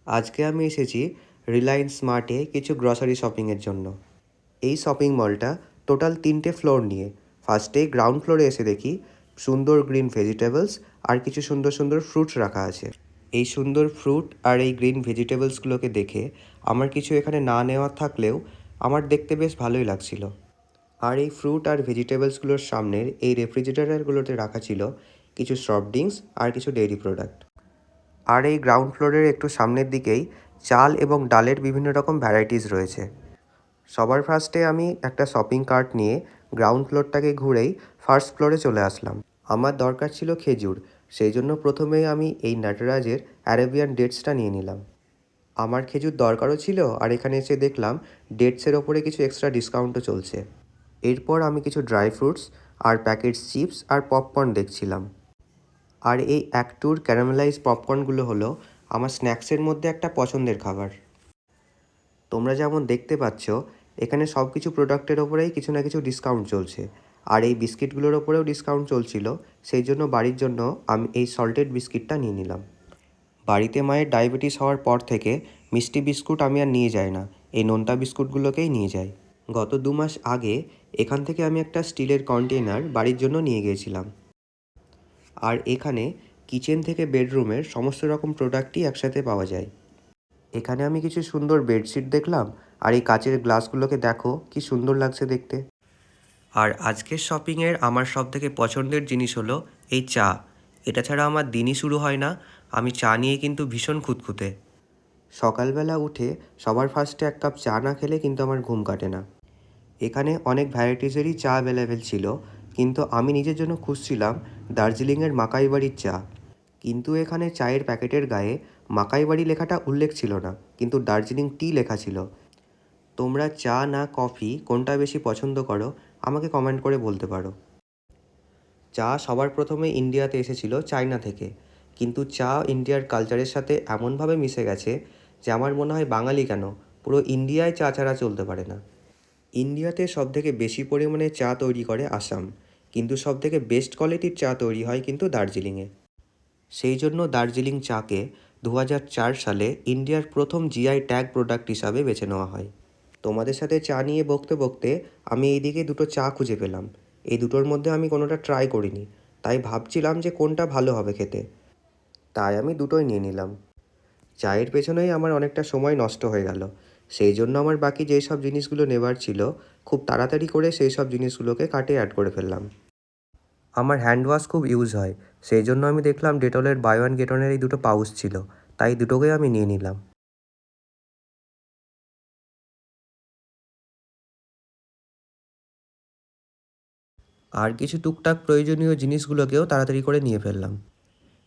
আজকে আমি এসেছি রিলায়েন্স স্মার্টে কিছু গ্রসারি শপিংয়ের জন্য। এই শপিং মলটা টোটাল 3টে ফ্লোর নিয়ে। ফার্স্টে গ্রাউন্ড ফ্লোরে এসে দেখি সুন্দর গ্রিন ভেজিটেবলস আর কিছু সুন্দর সুন্দর ফ্রুটস রাখা আছে। এই সুন্দর ফ্রুট আর এই গ্রিন ভেজিটেবলসগুলোকে দেখে আমার কিছু এখানে না নেওয়ার থাকলেও আমার দেখতে বেশ ভালোই লাগছিল। আর এই ফ্রুট আর ভেজিটেবলসগুলোর সামনের এই রেফ্রিজারেটরগুলোতে রাখা ছিল কিছু সফট ড্রিঙ্কস আর কিছু ডেইরি প্রোডাক্ট। আর এই গ্রাউন্ড ফ্লোরের একটু সামনের দিকেই চাল এবং ডালের বিভিন্ন রকম ভ্যারাইটিস রয়েছে। সবার ফার্স্টে আমি একটা শপিং কার্ট নিয়ে গ্রাউন্ড ফ্লোরটাকে ঘুরেই ফার্স্ট ফ্লোরে চলে আসলাম। আমার দরকার ছিল খেজুর, সেই জন্য প্রথমেই আমি এই নাটরাজের অ্যারাবিয়ান ডেটসটা নিয়ে নিলাম। আমার খেজুর দরকারও ছিল, আর এখানে এসে দেখলাম ডেটসের ওপরে কিছু এক্সট্রা ডিসকাউন্টও চলছে। এরপর আমি কিছু ড্রাই ফ্রুটস আর প্যাকেট চিপস আর পপকর্ন দেখছিলাম। আর এই অ্যাক্টুর ক্যারামেলাইজ পপকর্নগুলো হলো আমার স্ন্যাক্সের মধ্যে একটা পছন্দের খাবার। তোমরা যেমন দেখতে পাচ্ছ এখানে সব কিছু প্রোডাক্টের ওপরেই কিছু না কিছু ডিসকাউন্ট চলছে। আর এই বিস্কিটগুলোর ওপরেও ডিসকাউন্ট চলছিল, সেই জন্য বাড়ির জন্য আমি এই সল্টেড বিস্কিটটা নিয়ে নিলাম। বাড়িতে মায়ের ডায়াবেটিস হওয়ার পর থেকে মিষ্টি বিস্কুট আমি আর নিয়ে যাই না, এই নোনতা বিস্কুটগুলোকেই নিয়ে যাই। গত 2 মাস আগে এখান থেকে আমি একটা স্টিলের কন্টেনার বাড়ির জন্য নিয়ে গিয়েছিলাম। আর এখানে কিচেন থেকে বেডরুমের সমস্ত রকম প্রোডাক্টই একসাথে পাওয়া যায়। এখানে আমি কিছু সুন্দর বেডশিট দেখলাম, আর এই কাচের গ্লাসগুলোকে দেখো কি সুন্দর লাগছে দেখতে। আর আজকের শপিংয়ের আমার সবথেকে পছন্দের জিনিস হলো এই চা। এটা ছাড়া আমার দিনই শুরু হয় না। আমি চা নিয়ে কিন্তু ভীষণ খুঁতখুঁতে। সকালবেলা উঠে সবার ফার্স্টে 1 কাপ চা না খেলে কিন্তু আমার ঘুম কাটে না। এখানে অনেক ভ্যারাইটিসেরই চা অ্যাভেলেবেল ছিল, কিন্তু আমি নিজের জন্য খুঁজছিলাম দার্জিলিংয়ের মাকাই বাড়ির চা। কিন্তু এখানে চায়ের প্যাকেটের গায়ে মাকাই বাড়ি লেখাটা উল্লেখ ছিল না, কিন্তু দার্জিলিং টি লেখা ছিল। তোমরা চা না কফি কোনটা বেশি পছন্দ করো আমাকে কমেন্ট করে বলতে পারো। চা সবার প্রথমে ইন্ডিয়াতে এসেছিল চায়না থেকে, কিন্তু চা ইন্ডিয়ার কালচারের সাথে এমনভাবে মিশে গেছে যে আমার মনে হয় বাঙালি কেন, পুরো ইন্ডিয়ায় চা ছাড়া চলতে পারে না। ইন্ডিয়াতে সবথেকে বেশি পরিমাণে চা তৈরি করে আসাম, কিন্তু সবথেকে বেস্ট কোয়ালিটির চা তৈরি হয় কিন্তু দার্জিলিংয়ে। সেই জন্য দার্জিলিং চাকে 2004 সালে ইন্ডিয়ার প্রথম জিআই ট্যাগ প্রোডাক্ট হিসাবে বেছে নেওয়া হয়। তোমাদের সাথে চা নিয়ে বকতে বকতে আমি এইদিকে দুটো চা খুঁজে পেলাম। এই দুটোর মধ্যে আমি কোনোটা ট্রাই করিনি, তাই ভাবছিলাম যে কোনটা ভালো হবে খেতে, তাই আমি দুটোই নিয়ে নিলাম। চায়ের পেছনেই আমার অনেকটা সময় নষ্ট হয়ে গেল, সেই জন্য আমার বাকি যেই সব জিনিসগুলো নেবার ছিল খুব তাড়াতাড়ি করে সেই সব জিনিসগুলোকে কাটে অ্যাড করে ফেললাম। আমার হ্যান্ড ওয়াশ খুব ইউজ হয়, সেই জন্য আমি দেখলাম ডেটলের বাই ওয়ান গেট ওয়ানের এই দুটো পাউচ ছিল, তাই দুটোকেই আমি নিয়ে নিলাম। আর কিছু টুকটাক প্রয়োজনীয় জিনিসগুলোকেও তাড়াতাড়ি করে নিয়ে ফেললাম।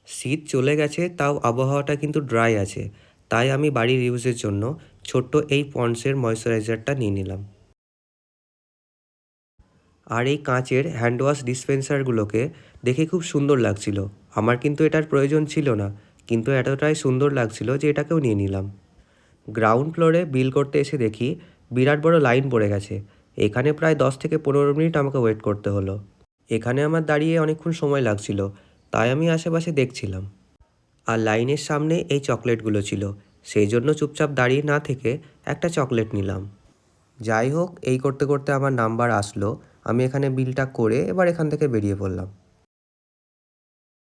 শীত চলে গেছে, তাও আবহাওয়াটা কিন্তু ড্রাই আছে, তাই আমি বাড়ির ইউজের জন্য ছোট্ট এই পন্ডসের ময়শ্চারাইজারটা নিয়ে নিলাম। আর এই কাঁচের হ্যান্ড ওয়াশ ডিসপেন্সারগুলোকে দেখে খুব সুন্দর লাগছিল। আমার কিন্তু এটার প্রয়োজন ছিল না, কিন্তু এতটাই সুন্দর লাগছিল যে এটাকেও নিয়ে নিলাম। গ্রাউন্ড ফ্লোরে বিল করতে এসে দেখি বিরাট বড় লাইন পড়ে গেছে। এখানে প্রায় 10 থেকে 15 মিনিট আমাকে ওয়েট করতে হলো। এখানে আমার দাঁড়িয়ে অনেকক্ষণ সময় লাগছিল, তাই আমি আশেপাশে দেখছিলাম। আর লাইনের সামনে এই চকলেটগুলো ছিল, সেই জন্য চুপচাপ দাঁড়িয়ে না থেকে একটা চকলেট নিলাম। যাই হোক, এই করতে করতে আমার নাম্বার আসলো। আমি এখানে বিলটা করে এবার এখান থেকে বেরিয়ে পড়লাম।